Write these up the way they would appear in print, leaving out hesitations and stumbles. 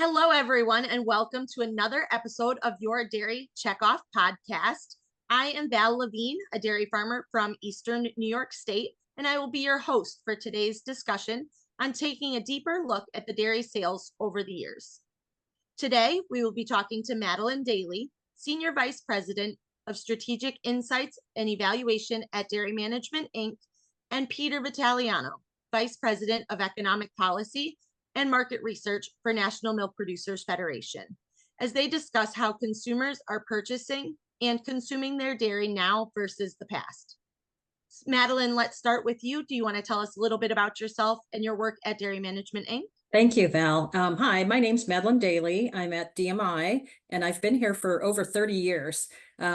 Hello, everyone, and welcome to another episode of your Dairy Checkoff podcast. I am Val Lavigne, a dairy farmer from Eastern New York State, and I will be your host for today's discussion on taking a deeper look at the dairy sales over the years. Today, we will be talking to Madlyn Daley, Senior Vice President of Strategic Insights and Evaluation at Dairy Management, Inc., and Peter Vitaliano, Vice President of Economic Policy and Market Research for National Milk Producers Federation, as they discuss how consumers are purchasing and consuming their dairy now versus the past. Madlyn, let's start with you. Do you want to tell us a little bit about yourself and your work at Dairy Management, Inc.? Thank you, Val. Hi, my name's Madlyn Daley. I'm at DMI, and I've been here for over 30 years.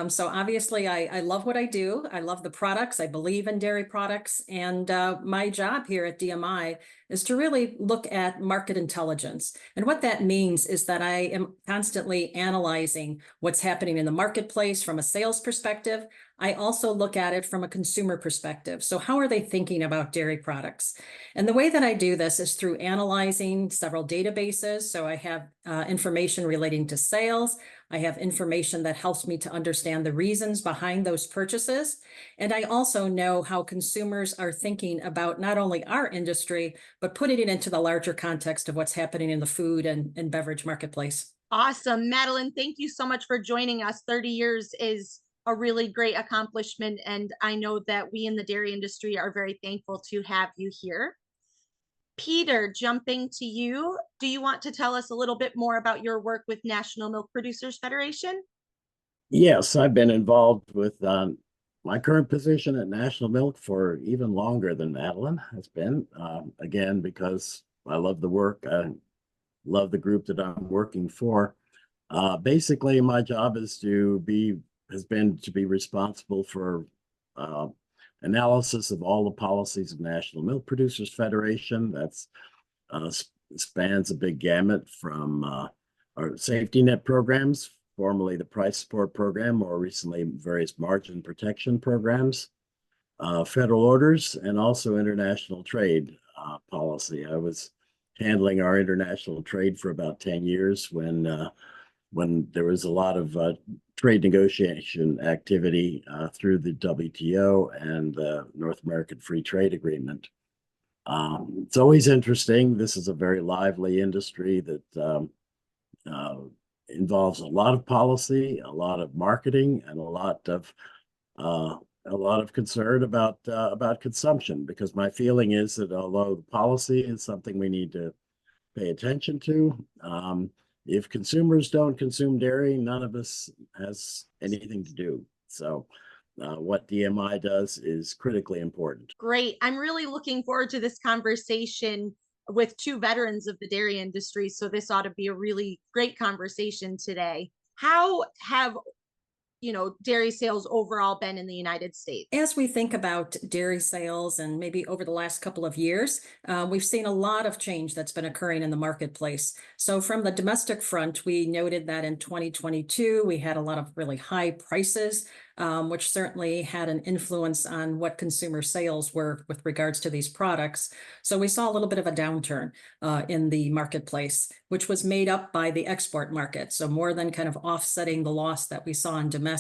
So obviously, I love what I do. I love the products. I believe in dairy products. And my job here at DMI is to really look at market intelligence. And what that means is that I am constantly analyzing what's happening in the marketplace from a sales perspective. I also look at it from a consumer perspective. So how are they thinking about dairy products? And the way that I do this is through analyzing several databases. So I have information relating to sales. I have information that helps me to understand the reasons behind those purchases. And I also know how consumers are thinking about not only our industry, but putting it into the larger context of what's happening in the food and beverage marketplace. Awesome. Madlyn, thank you so much for joining us. 30 years is a really great accomplishment, and I know that we in the dairy industry are very thankful to have you here. Peter, jumping to you, do you want to tell us a little bit more about your work with National Milk Producers Federation? Yes, I've been involved with my current position at National Milk for even longer than Madlyn has been. Again, because I love the work, I love the group that I'm working for. Basically, my job has been to be responsible for analysis of all the policies of National Milk Producers Federation. That's spans a big gamut from our safety net programs, formerly the price support program, more recently various margin protection programs, federal orders, and also international trade policy. I was handling our international trade for about 10 years when there was a lot of trade negotiation activity through the WTO and the North American Free Trade Agreement. It's always interesting. This is a very lively industry that involves a lot of policy, a lot of marketing, and a lot of concern about consumption. Because my feeling is that although the policy is something we need to pay attention to, if consumers don't consume dairy, none of us has anything to do. So what DMI does is critically important. Great. I'm really looking forward to this conversation with two veterans of the dairy industry. So this ought to be a really great conversation today. How have dairy sales overall been in the United States? As we think about dairy sales and maybe over the last couple of years, we've seen a lot of change that's been occurring in the marketplace. So from the domestic front, we noted that in 2022, we had a lot of really high prices, which certainly had an influence on what consumer sales were with regards to these products. So we saw a little bit of a downturn in the marketplace, which was made up by the export market. So more than kind of offsetting the loss that we saw in domestic.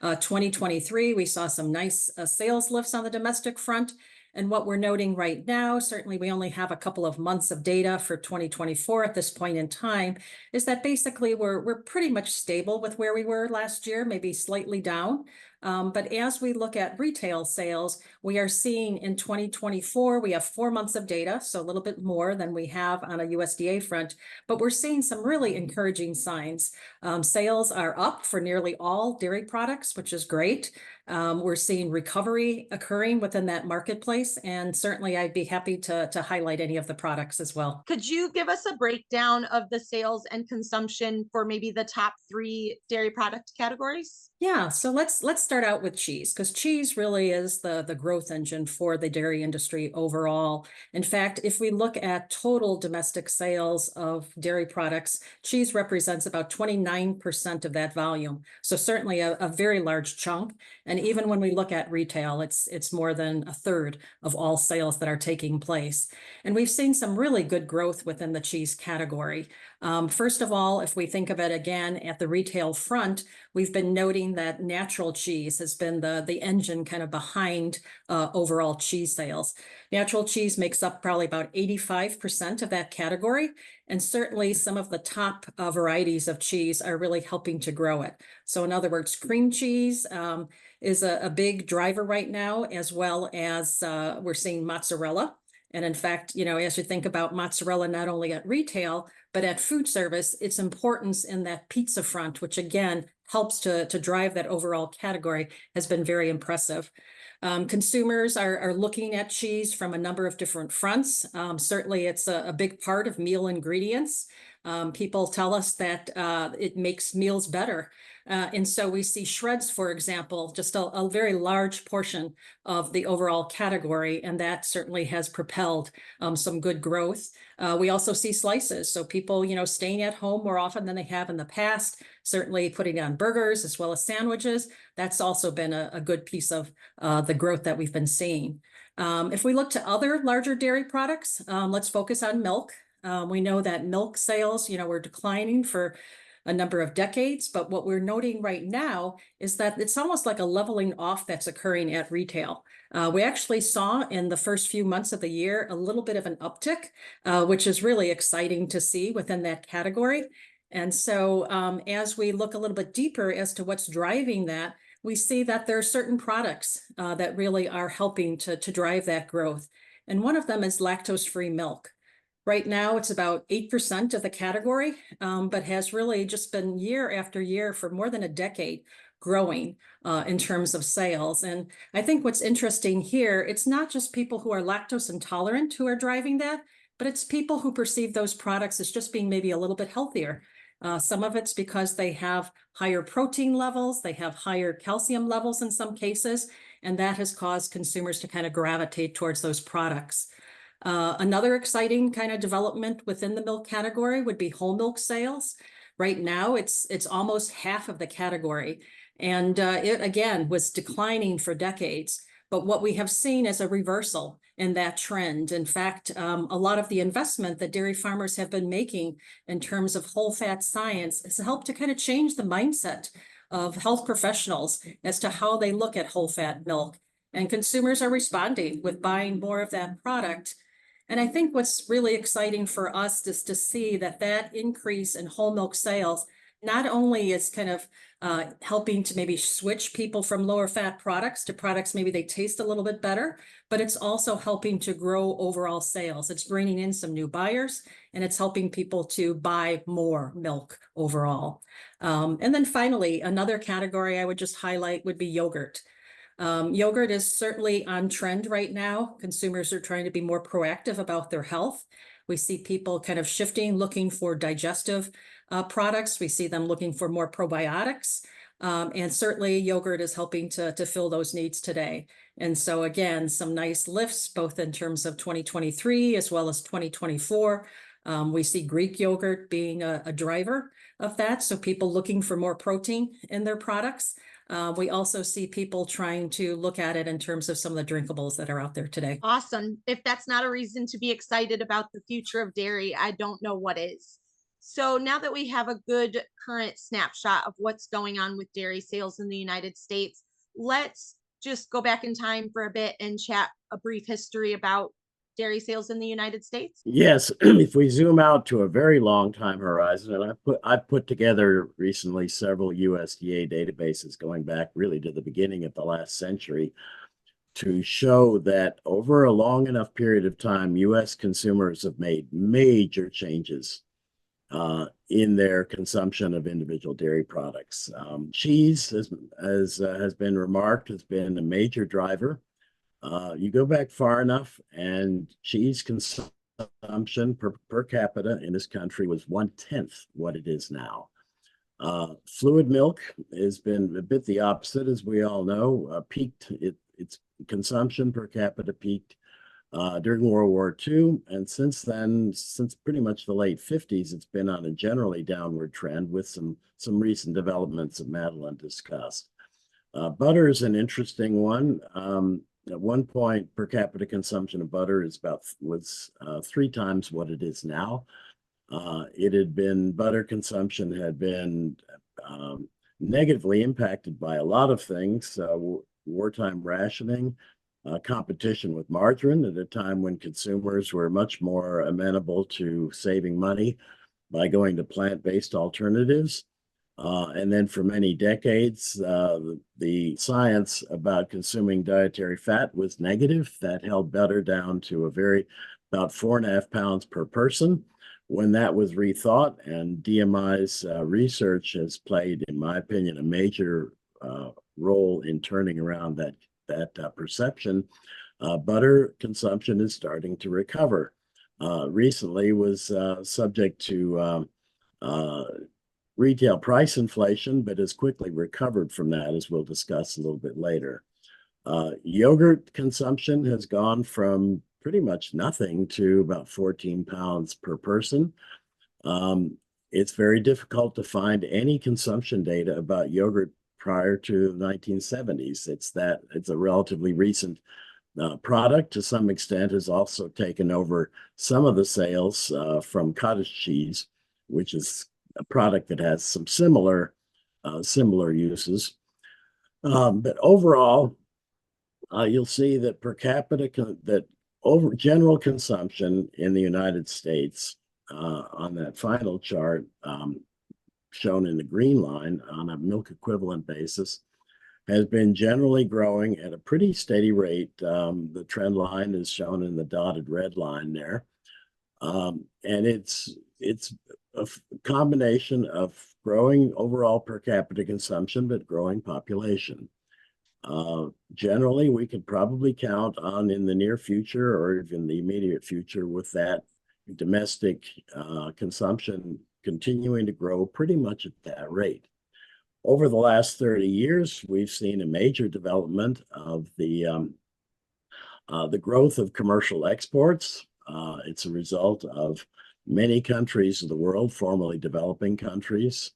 2023, we saw some nice sales lifts on the domestic front. And what we're noting right now, certainly we only have a couple of months of data for 2024 at this point in time, is that basically we're pretty much stable with where we were last year, maybe slightly down. But as we look at retail sales, we are seeing in 2024, we have 4 months of data, so a little bit more than we have on a USDA front, but we're seeing some really encouraging signs. Sales are up for nearly all dairy products, which is great. We're seeing recovery occurring within that marketplace, and certainly I'd be happy to highlight any of the products as well. Could you give us a breakdown of the sales and consumption for maybe the top 3 dairy product categories? Yeah, so let's start out with cheese, because cheese really is the growth engine for the dairy industry overall. In fact, if we look at total domestic sales of dairy products, cheese represents about 29% of that volume. So certainly a very large chunk. And even when we look at retail, it's more than a third of all sales that are taking place. And we've seen some really good growth within the cheese category. First of all, if we think of it again at the retail front, we've been noting that natural cheese has been the engine kind of behind overall cheese sales. Natural cheese makes up probably about 85% of that category. And certainly some of the top varieties of cheese are really helping to grow it. So in other words, cream cheese is a big driver right now, as well as we're seeing mozzarella. And in fact, as you think about mozzarella, not only at retail, but at food service, its importance in that pizza front, which again helps to drive that overall category, has been very impressive. Consumers are looking at cheese from a number of different fronts. Certainly, it's a big part of meal ingredients. People tell us that it makes meals better. And so we see shreds, for example, just a very large portion of the overall category, and that certainly has propelled some good growth. We also see slices. So people, staying at home more often than they have in the past, certainly putting on burgers as well as sandwiches. That's also been a good piece of the growth that we've been seeing. If we look to other larger dairy products, let's focus on milk. We know that milk sales, were declining for a number of decades, but what we're noting right now is that it's almost like a leveling off that's occurring at retail. We actually saw in the first few months of the year a little bit of an uptick, which is really exciting to see within that category. And so as we look a little bit deeper as to what's driving that, we see that there are certain products that really are helping to drive that growth. And one of them is lactose-free milk. Right now, it's about 8% of the category, but has really just been year after year for more than a decade growing in terms of sales. And I think what's interesting here, it's not just people who are lactose intolerant who are driving that, but it's people who perceive those products as just being maybe a little bit healthier. Some of it's because they have higher protein levels, they have higher calcium levels in some cases, and that has caused consumers to kind of gravitate towards those products. Another exciting kind of development within the milk category would be whole milk sales. Right now, it's almost half of the category. And it, again, was declining for decades. But what we have seen is a reversal in that trend. In fact, a lot of the investment that dairy farmers have been making in terms of whole fat science has helped to kind of change the mindset of health professionals as to how they look at whole fat milk. And consumers are responding with buying more of that product. And I think what's really exciting for us is to see that increase in whole milk sales not only is kind of helping to maybe switch people from lower fat products to products maybe they taste a little bit better, but it's also helping to grow overall sales. It's bringing in some new buyers, and it's helping people to buy more milk overall. And then finally, another category I would just highlight would be yogurt. Yogurt is certainly on trend right now. Consumers are trying to be more proactive about their health. We see people kind of shifting, looking for digestive products. We see them looking for more probiotics. And certainly yogurt is helping to fill those needs today. And so again, some nice lifts, both in terms of 2023 as well as 2024. We see Greek yogurt being a driver of that. So people looking for more protein in their products. We also see people trying to look at it in terms of some of the drinkables that are out there today. Awesome. If that's not a reason to be excited about the future of dairy, I don't know what is. So now that we have a good current snapshot of what's going on with dairy sales in the United States, let's just go back in time for a bit and chat a brief history about dairy sales in the United States? Yes, if we zoom out to a very long time horizon, and I've put together recently several USDA databases going back really to the beginning of the last century to show that over a long enough period of time, U.S. consumers have made major changes in their consumption of individual dairy products. Cheese, as has been remarked, has been a major driver. You go back far enough, and cheese consumption per capita in this country was 1/10 what it is now. Fluid milk has been a bit the opposite, as we all know. Its consumption per capita peaked during World War II, and since then, since pretty much the late 50s, it's been on a generally downward trend with some recent developments that Madlyn discussed. Butter is an interesting one. At one point, per capita consumption of butter was 3 times what it is now. Butter consumption had been negatively impacted by a lot of things, wartime rationing, competition with margarine at a time when consumers were much more amenable to saving money by going to plant-based alternatives. And then for many decades, the science about consuming dietary fat was negative. That held butter down to about 4.5 pounds per person. When that was rethought, and DMI's research has played, in my opinion, a major role in turning around that perception, butter consumption is starting to recover. Recently was subject to retail price inflation, but has quickly recovered from that, as we'll discuss a little bit later. Yogurt consumption has gone from pretty much nothing to about 14 pounds per person. It's very difficult to find any consumption data about yogurt prior to the 1970s. It's a relatively recent product. To some extent has also taken over some of the sales from cottage cheese, which is a product that has some similar uses. But overall, you'll see that per capita over general consumption in the United States on that final chart shown in the green line on a milk equivalent basis has been generally growing at a pretty steady rate. The trend line is shown in the dotted red line there. And it's a combination of growing overall per capita consumption, but growing population. Generally, we could probably count on in the near future or even the immediate future with that domestic consumption continuing to grow pretty much at that rate. Over the last 30 years, we've seen a major development of the growth of commercial exports. It's a result of many countries of the world, formerly developing countries,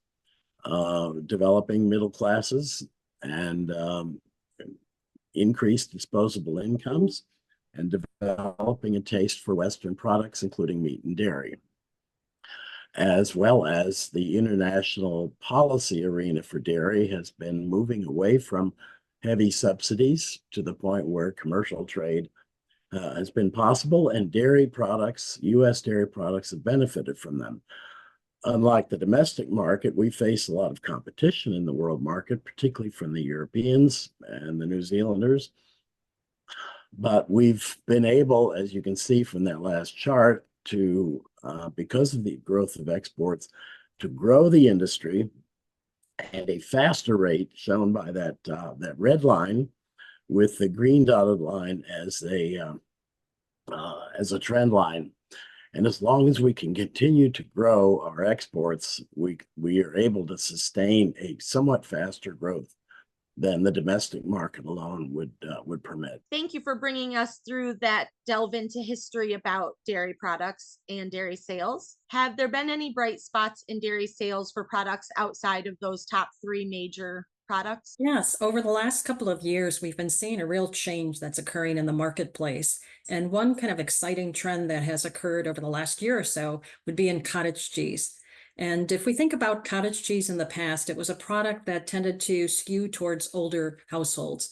developing middle classes, and increased disposable incomes, and developing a taste for Western products, including meat and dairy, as well as the international policy arena for dairy has been moving away from heavy subsidies to the point where commercial trade has been possible, and U.S. dairy products have benefited from them. Unlike the domestic market, we face a lot of competition in the world market, particularly from the Europeans and the New Zealanders. But we've been able, as you can see from that last chart, to, because of the growth of exports, to grow the industry at a faster rate, shown by that red line, with the green dotted line as a trend line. And as long as we can continue to grow our exports, we are able to sustain a somewhat faster growth than the domestic market alone would permit. Thank you for bringing us through that delve into history about dairy products and dairy sales. Have there been any bright spots in dairy sales for products outside of those top 3 major products? Yes, over the last couple of years, we've been seeing a real change that's occurring in the marketplace. And one kind of exciting trend that has occurred over the last year or so would be in cottage cheese. And if we think about cottage cheese in the past, it was a product that tended to skew towards older households.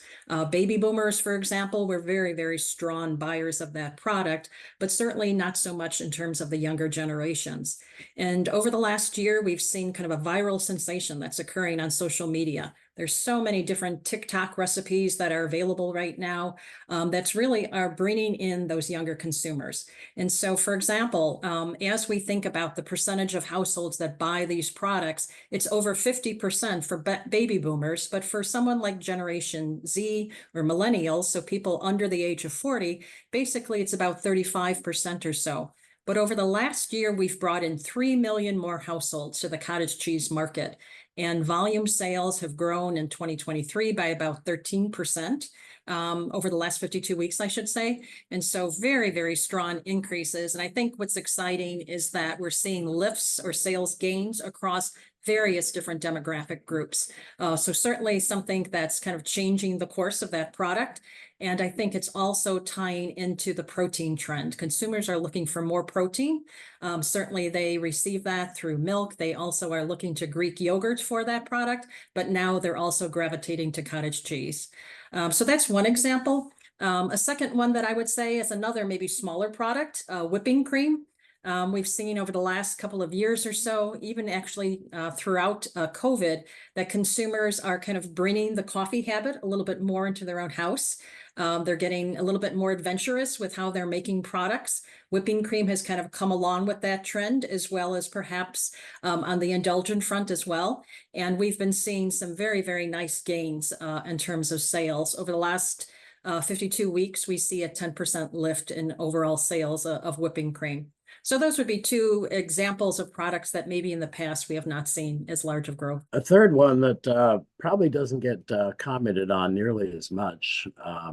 Baby boomers, for example, were very, very strong buyers of that product, but certainly not so much in terms of the younger generations. And over the last year, we've seen kind of a viral sensation that's occurring on social media. There's so many different TikTok recipes that are available right now that's really are bringing in those younger consumers. And so, for example, as we think about the percentage of households that buy these products, it's over 50% for baby boomers. But for someone like Generation Z or millennials, so people under the age of 40, basically it's about 35% or so. But over the last year, we've brought in 3 million more households to the cottage cheese market. And volume sales have grown in 2023 by about 13%. Over the last 52 weeks, I should say. And so very, very strong increases. And I think what's exciting is that we're seeing lifts or sales gains across various different demographic groups. So certainly something that's kind of changing the course of that product. And I think it's also tying into the protein trend. Consumers are looking for more protein. Certainly they receive that through milk. They also are looking to Greek yogurt for that product, but now they're also gravitating to cottage cheese. So that's one example. A second one that I would say is another maybe smaller product, whipping cream. We've seen over the last couple of years or so, even actually throughout COVID, that consumers are kind of bringing the coffee habit a little bit more into their own house. They're getting a little bit more adventurous with how they're making products. Whipping cream has kind of come along with that trend, as well as perhaps on the indulgent front as well. And we've been seeing some very, very nice gains in terms of sales. Over the last 52 weeks, we see a 10% lift in overall sales of whipping cream. So those would be two examples of products that maybe in the past we have not seen as large of growth. A third one that probably doesn't get commented on nearly as much,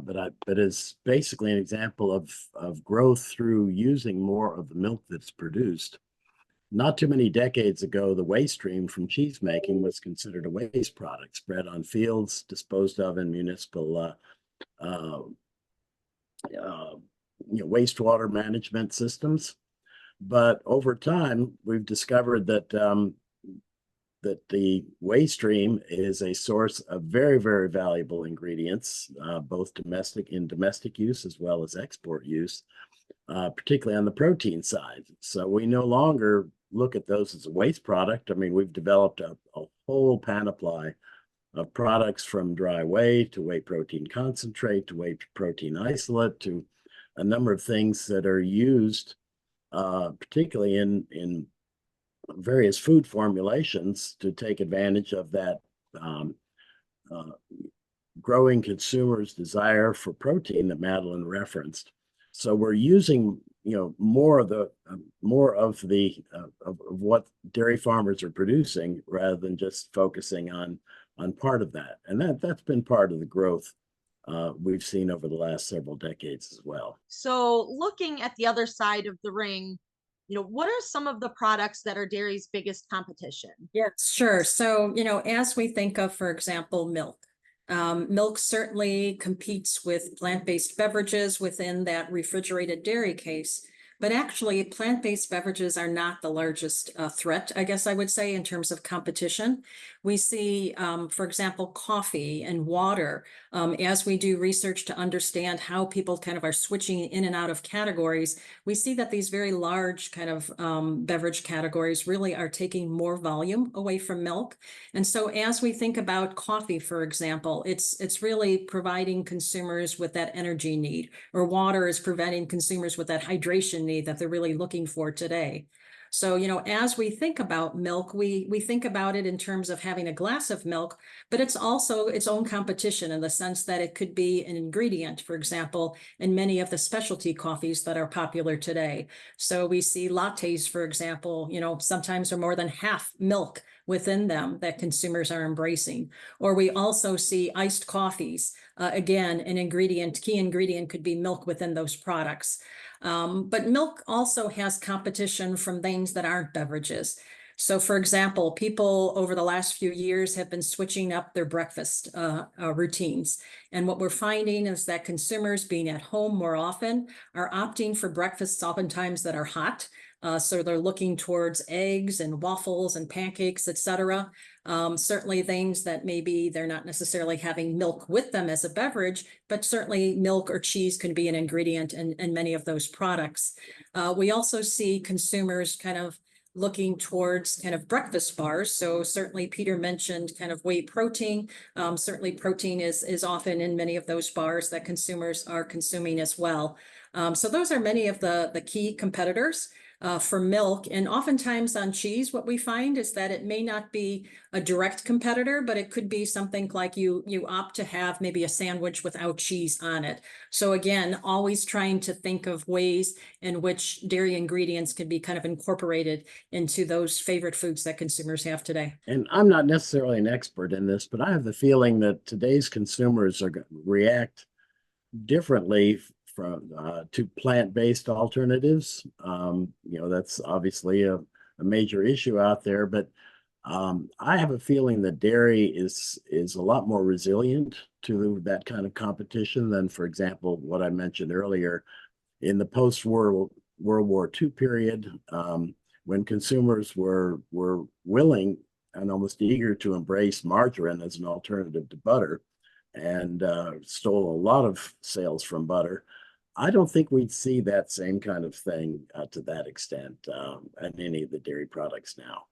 but is basically an example of growth through using more of the milk that's produced. Not too many decades ago, the waste stream from cheese making was considered a waste product, spread on fields, disposed of in municipal wastewater management systems. But over time, we've discovered that that the waste stream is a source of very, very valuable ingredients, both domestic use as well as export use, particularly on the protein side. So we no longer look at those as a waste product. I mean, we've developed a whole panoply of products, from dry whey to whey protein concentrate to whey protein isolate to a number of things that are used particularly in various food formulations to take advantage of that growing consumers' desire for protein that Madlyn referenced. So we're using, more of what dairy farmers are producing rather than just focusing on part of that. And that's been part of the growth we've seen over the last several decades as well. So looking at the other side of the ring, what are some of the products that are dairy's biggest competition? Yes, sure. So, as we think of, for example, milk, milk certainly competes with plant-based beverages within that refrigerated dairy case. But actually, plant-based beverages are not the largest threat, I guess I would say, in terms of competition. We see, for example, coffee and water. As we do research to understand how people kind of are switching in and out of categories, we see that these very large kind of beverage categories really are taking more volume away from milk. And so as we think about coffee, for example, it's really providing consumers with that energy need, or water is providing consumers with that hydration need that they're really looking for today. So, as we think about milk, we think about it in terms of having a glass of milk, but it's also its own competition in the sense that it could be an ingredient, for example, in many of the specialty coffees that are popular today. So we see lattes, for example, sometimes are more than half milk within them that consumers are embracing. Or we also see iced coffees. Again, key ingredient could be milk within those products. But milk also has competition from things that aren't beverages. So, for example, people over the last few years have been switching up their breakfast routines. And what we're finding is that consumers, being at home more often, are opting for breakfasts oftentimes that are hot. So they're looking towards eggs and waffles and pancakes, etc. Certainly things that maybe they're not necessarily having milk with them as a beverage, but certainly milk or cheese can be an ingredient in many of those products. We also see consumers kind of looking towards kind of breakfast bars. So certainly Peter mentioned kind of whey protein. Certainly protein is often in many of those bars that consumers are consuming as well. So those are many of the key competitors. for milk. And oftentimes on cheese, what we find is that it may not be a direct competitor, but it could be something like you opt to have maybe a sandwich without cheese on it. So again, always trying to think of ways in which dairy ingredients can be kind of incorporated into those favorite foods that consumers have today. And I'm not necessarily an expert in this, but I have the feeling that today's consumers are going to react differently from to plant-based alternatives. That's obviously a major issue out there, but I have a feeling that dairy is a lot more resilient to that kind of competition than, for example, what I mentioned earlier in the post-World War II period, when consumers were willing and almost eager to embrace margarine as an alternative to butter, and stole a lot of sales from butter. I don't think we'd see that same kind of thing to that extent in any of the dairy products now.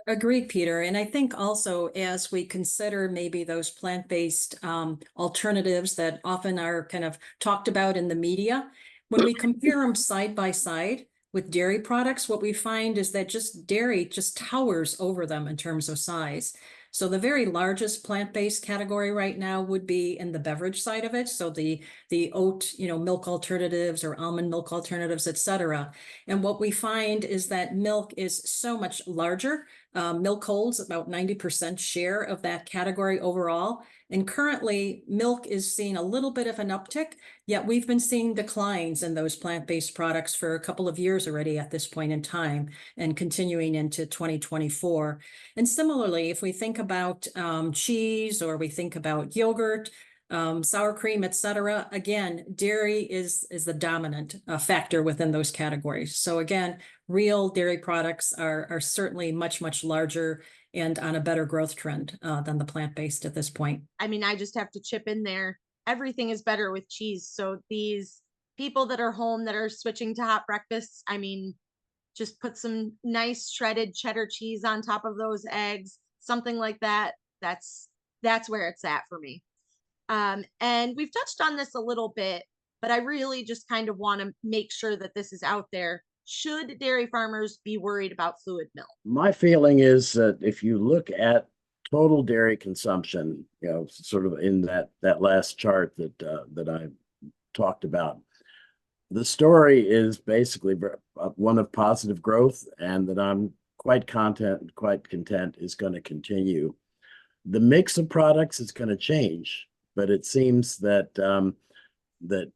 Agreed, Peter. And I think also as we consider maybe those plant-based alternatives that often are kind of talked about in the media, when we compare them side by side with dairy products, what we find is that just dairy just towers over them in terms of size. So the very largest plant-based category right now would be in the beverage side of it. So the oat, milk alternatives or almond milk alternatives, et cetera. And what we find is that milk is so much larger. Milk holds about 90% share of that category overall. And currently, milk is seeing a little bit of an uptick, yet we've been seeing declines in those plant-based products for a couple of years already at this point in time and continuing into 2024. And similarly, if we think about cheese or we think about yogurt, sour cream, et cetera, again, dairy is the dominant factor within those categories. So again, real dairy products are certainly much, much larger and on a better growth trend than the plant-based at this point. I mean, I just have to chip in there. Everything is better with cheese. So these people that are home that are switching to hot breakfasts, I mean, just put some nice shredded cheddar cheese on top of those eggs, something like that. That's where it's at for me. And we've touched on this a little bit, but I really just kind of want to make sure that this is out there. Should dairy farmers be worried about fluid milk? My feeling is that if you look at total dairy consumption, sort of in that last chart that I talked about, the story is basically one of positive growth, and that I'm quite content is going to continue. The mix of products is going to change, but it seems that that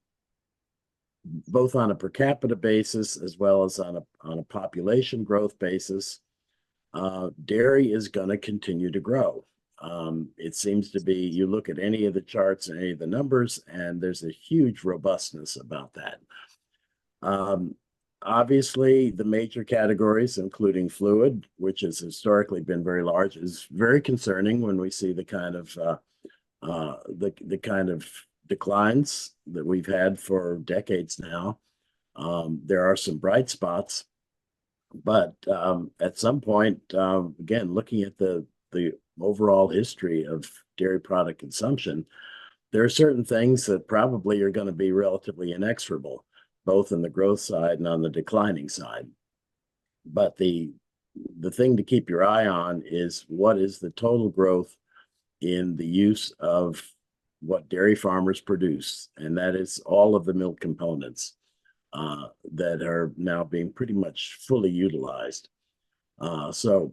both on a per capita basis as well as on a population growth basis, dairy is going to continue to grow. It seems to be, you look at any of the charts and any of the numbers, and there's a huge robustness about that. Obviously, the major categories, including fluid, which has historically been very large, is very concerning when we see the kind of declines that we've had for decades now. There are some bright spots, but at some point, again, looking at the overall history of dairy product consumption, there are certain things that probably are going to be relatively inexorable, both in the growth side and on the declining side. But the thing to keep your eye on is what is the total growth in the use of what dairy farmers produce, and that is all of the milk components that are now being pretty much fully utilized. So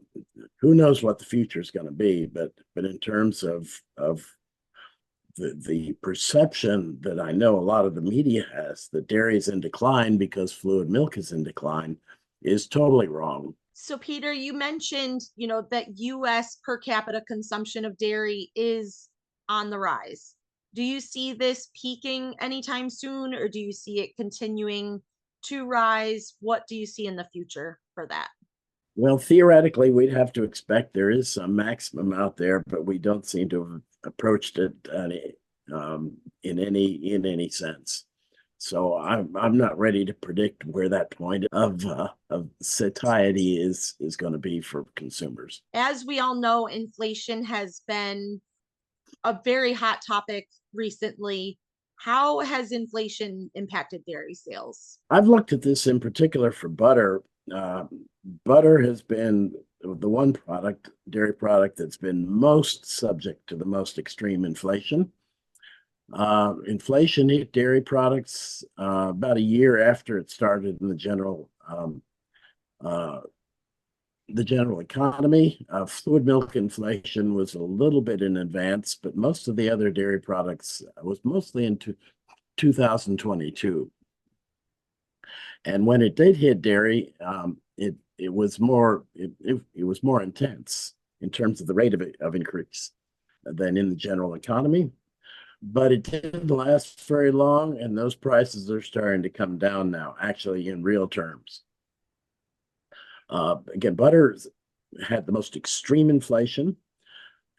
who knows what the future is going to be, but in terms of the perception that I know a lot of the media has that dairy is in decline because fluid milk is in decline is totally wrong. So Peter, you mentioned, that US per capita consumption of dairy is on the rise. Do you see this peaking anytime soon, or do you see it continuing to rise? What do you see in the future for that? Well, theoretically, we'd have to expect there is some maximum out there, but we don't seem to have approached it in any sense. So I'm not ready to predict where that point of satiety is going to be for consumers. As we all know, inflation has been a very hot topic recently. How has inflation impacted dairy sales? I've looked at this in particular for butter, butter has been the one dairy product that's been most subject to the most extreme inflation. Inflation hit dairy products about a year after it started in uh, the general economy. Fluid milk inflation was a little bit in advance, but most of the other dairy products was mostly into 2022. And when it did hit dairy, it was more intense in terms of the rate of increase than in the general economy. But it didn't last very long, and those prices are starting to come down now, actually in real terms. Again, butter had the most extreme inflation,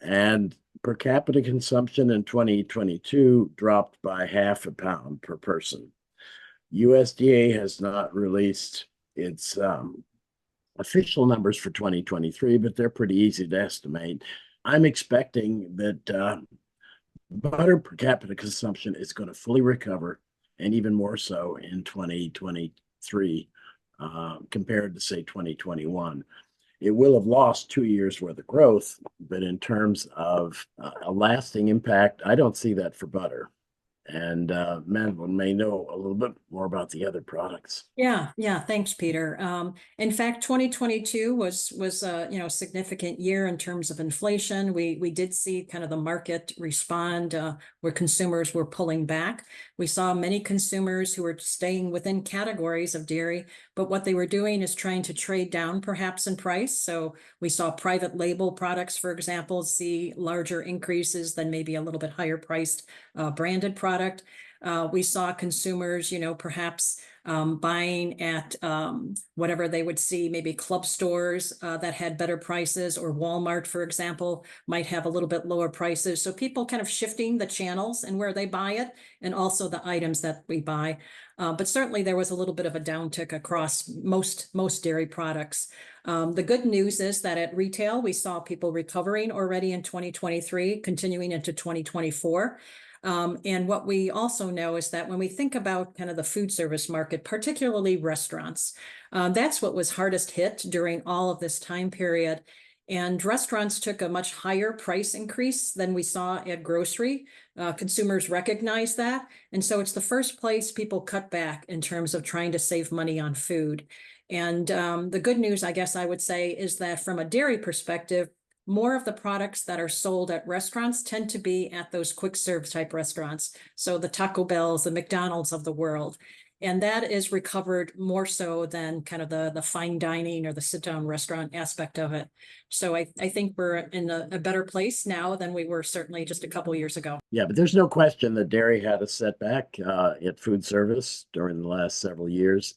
and per capita consumption in 2022 dropped by half a pound per person. USDA has not released its official numbers for 2023, but they're pretty easy to estimate. I'm expecting that butter per capita consumption is going to fully recover, and even more so in 2023 compared to, say, 2021. It will have lost 2 years worth of growth, but in terms of a lasting impact, I don't see that for butter. And Madlyn may know a little bit more about the other products. Yeah, thanks, Peter. In fact, 2022 was a significant year in terms of inflation. We did see kind of the market respond where consumers were pulling back. We saw many consumers who were staying within categories of dairy, but what they were doing is trying to trade down perhaps in price. So we saw private label products, for example, see larger increases than maybe a little bit higher priced branded product. We saw consumers, perhaps buying at whatever they would see, maybe club stores that had better prices, or Walmart, for example, might have a little bit lower prices. So people kind of shifting the channels and where they buy it, and also the items that we buy. But certainly there was a little bit of a downtick across most dairy products. The good news is that at retail, we saw people recovering already in 2023, continuing into 2024. And what we also know is that when we think about kind of the food service market, particularly restaurants, that's what was hardest hit during all of this time period. And restaurants took a much higher price increase than we saw at grocery. Consumers recognize that. And so it's the first place people cut back in terms of trying to save money on food. And the good news, I guess I would say, is that from a dairy perspective, more of the products that are sold at restaurants tend to be at those quick serve type restaurants. So the Taco Bells, the McDonald's of the world. And that is recovered more so than kind of the fine dining or the sit down restaurant aspect of it. So I think we're in a better place now than we were certainly just a couple of years ago. Yeah, but there's no question that dairy had a setback at food service during the last several years.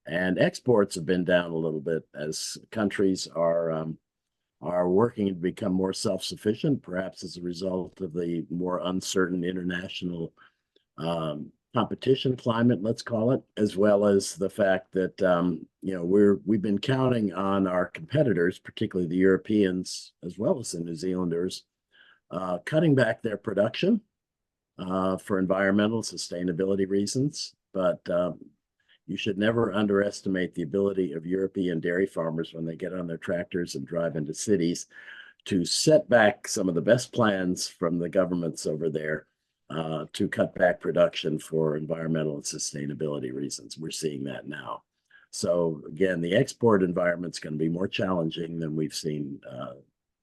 And exports have been down a little bit as countries are working to become more self-sufficient, perhaps as a result of the more uncertain international competition climate, let's call it, as well as the fact that we've been counting on our competitors, particularly the Europeans as well as the New Zealanders, cutting back their production for environmental sustainability reasons. But you should never underestimate the ability of European dairy farmers when they get on their tractors and drive into cities to set back some of the best plans from the governments over there to cut back production for environmental and sustainability reasons. We're seeing that now. So again, the export environment's going to be more challenging than we've seen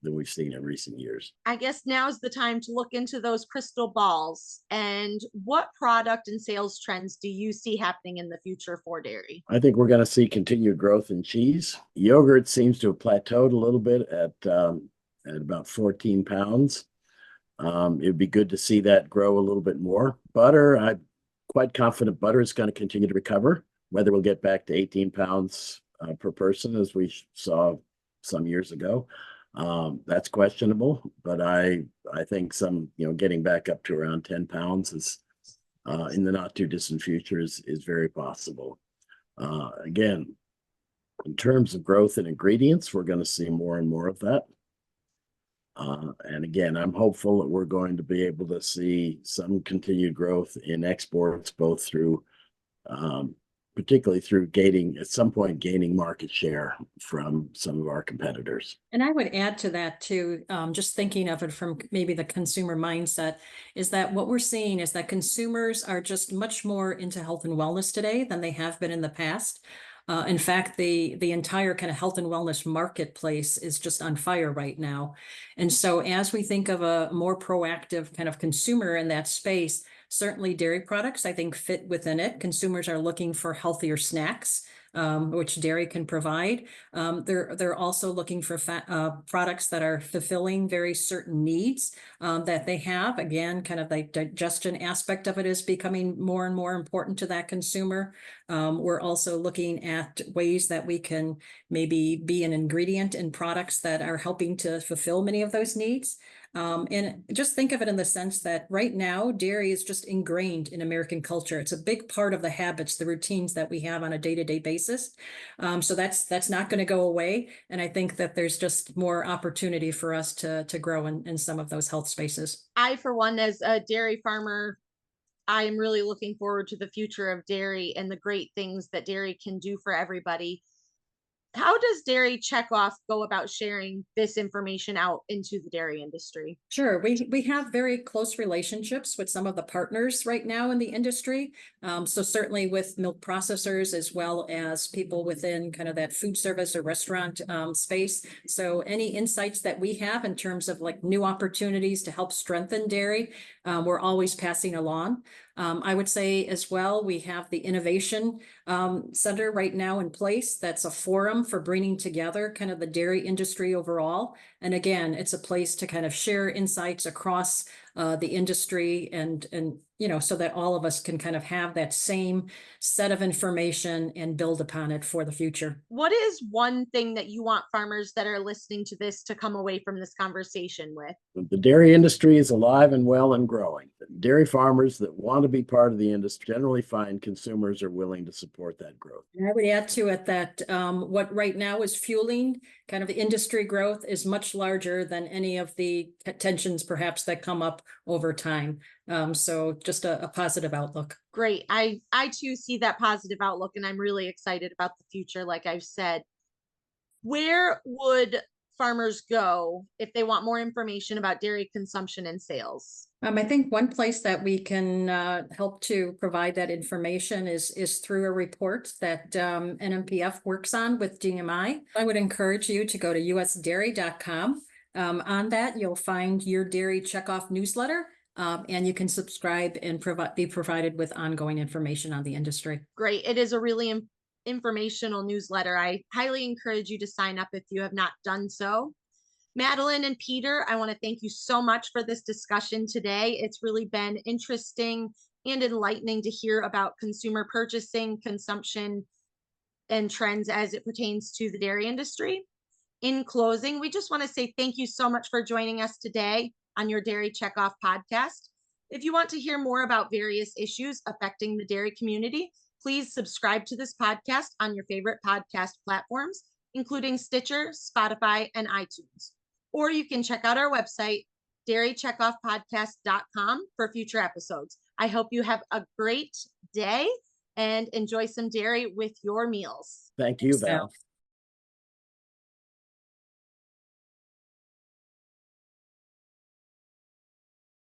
in recent years. I guess now's the time to look into those crystal balls. And what product and sales trends do you see happening in the future for dairy? I think we're going to see continued growth in cheese. Yogurt seems to have plateaued a little bit at about 14 pounds. It'd be good to see that grow a little bit more. Butter, I'm quite confident butter is going to continue to recover. Whether we'll get back to 18 pounds per person as we saw some years ago, that's questionable, but I think some, getting back up to around 10 pounds is in the not too distant future is very possible. Again, in terms of growth in ingredients, we're going to see more and more of that. And again, I'm hopeful that we're going to be able to see some continued growth in exports, both through particularly through gaining, at some point, gaining market share from some of our competitors. And I would add to that too, just thinking of it from maybe the consumer mindset, is that what we're seeing is that consumers are just much more into health and wellness today than they have been in the past. In fact, the entire kind of health and wellness marketplace is just on fire right now. And so as we think of a more proactive kind of consumer in that space, certainly dairy products, I think, fit within it. Consumers are looking for healthier snacks, which dairy can provide. They're also looking for products that are fulfilling very certain needs that they have. Again, kind of the digestion aspect of it is becoming more and more important to that consumer. We're also looking at ways that we can maybe be an ingredient in products that are helping to fulfill many of those needs. And just think of it in the sense that right now, dairy is just ingrained in American culture. It's a big part of the habits, the routines that we have on a day-to-day basis. So that's not going to go away. And I think that there's just more opportunity for us to grow in some of those health spaces. I, for one, as a dairy farmer, I am really looking forward to the future of dairy and the great things that dairy can do for everybody. How does Dairy Checkoff go about sharing this information out into the dairy industry? Sure. We have very close relationships with some of the partners right now in the industry. So certainly with milk processors as well as people within kind of that food service or restaurant space. So any insights that we have in terms of like new opportunities to help strengthen dairy, we're always passing along. I would say as well, we have the Innovation Center right now in place. That's a forum for bringing together kind of the dairy industry overall. And again, it's a place to kind of share insights across the industry and so that all of us can kind of have that same set of information and build upon it for the future. What is one thing that you want farmers that are listening to this to come away from this conversation with? The dairy industry is alive and well and growing. Dairy farmers that want to be part of the industry generally find consumers are willing to support that growth. And I would add to it that what right now is fueling kind of industry growth is much larger than any of the tensions perhaps that come up over time. So just a positive outlook. Great. I too see that positive outlook, and I'm really excited about the future. Like I've said, where would farmers go if they want more information about dairy consumption and sales? I think one place that we can help to provide that information is through a report that NMPF works on with DMI. I would encourage you to go to usdairy.com. On that, you'll find your Dairy Checkoff newsletter, and you can subscribe and be provided with ongoing information on the industry. Great. It is a really informational newsletter. I highly encourage you to sign up if you have not done so. Madlyn and Peter, I want to thank you so much for this discussion today. It's really been interesting and enlightening to hear about consumer purchasing, consumption, and trends as it pertains to the dairy industry. In closing, we just want to say thank you so much for joining us today on your Dairy Checkoff podcast. If you want to hear more about various issues affecting the dairy community, please subscribe to this podcast on your favorite podcast platforms, including Stitcher, Spotify, and iTunes. Or you can check out our website, dairycheckoffpodcast.com, for future episodes. I hope you have a great day and enjoy some dairy with your meals. Thank you, Val.